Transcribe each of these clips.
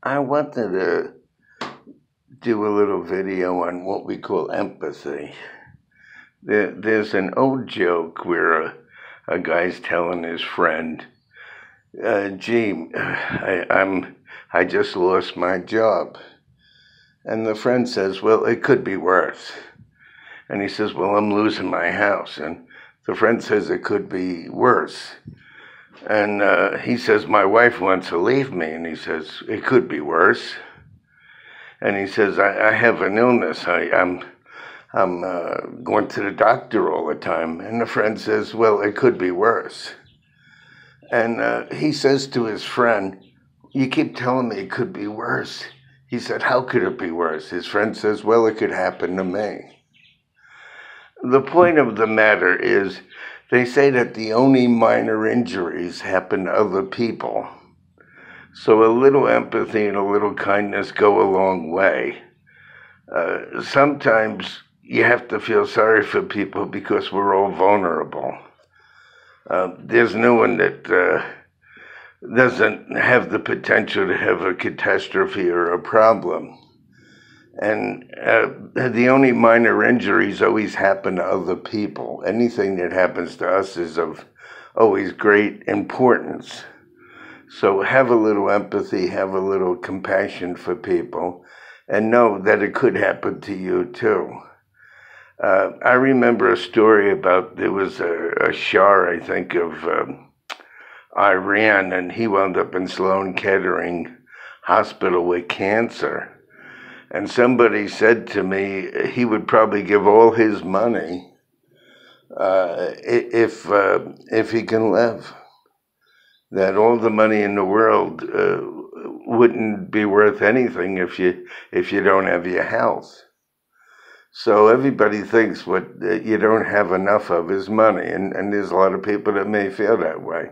I wanted to do a little video on what we call empathy. There's an old joke where a guy's telling his friend, "Gee, I just lost my job," and the friend says, "Well, it could be worse." And he says, "Well, I'm losing my house," and the friend says, "It could be worse." And he says, "My wife wants to leave me," and he says, "It could be worse." And he says, I have an illness. I'm going to the doctor all the time." And the friend says, "Well, it could be worse." And he says to his friend, "You keep telling me it could be worse." He said, "How could it be worse?" His friend says, "Well, it could happen to me." The point of the matter is, they say that the only minor injuries happen to other people. So a little empathy and a little kindness go a long way. Sometimes you have to feel sorry for people because we're all vulnerable. There's no one that doesn't have the potential to have a catastrophe or a problem. And the only minor injuries always happen to other people. Anything that happens to us is of always great importance. So have a little empathy, have a little compassion for people, and know that it could happen to you too. I remember a story about, there was a Shah, I think, of Iran, and he wound up in Sloan Kettering Hospital with cancer. And somebody said to me he would probably give all his money if he can live. That all the money in the world wouldn't be worth anything if you don't have your health. So everybody thinks what you don't have enough of is money, and there's a lot of people that may feel that way.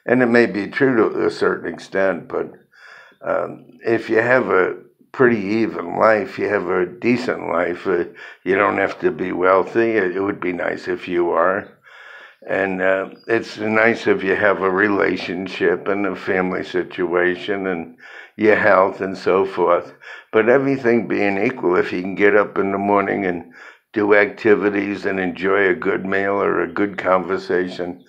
And it may be true to a certain extent, but if you have a pretty even life, you have a decent life, you don't have to be wealthy. It would be nice if you are. And it's nice if you have a relationship and a family situation and your health and so forth. But everything being equal, if you can get up in the morning and do activities and enjoy a good meal or a good conversation,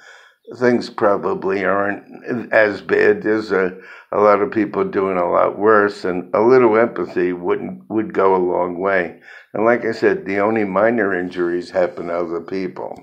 things probably aren't as bad. There's a lot of people doing a lot worse, and a little empathy would go a long way. And like I said, the only minor injuries happen to other people.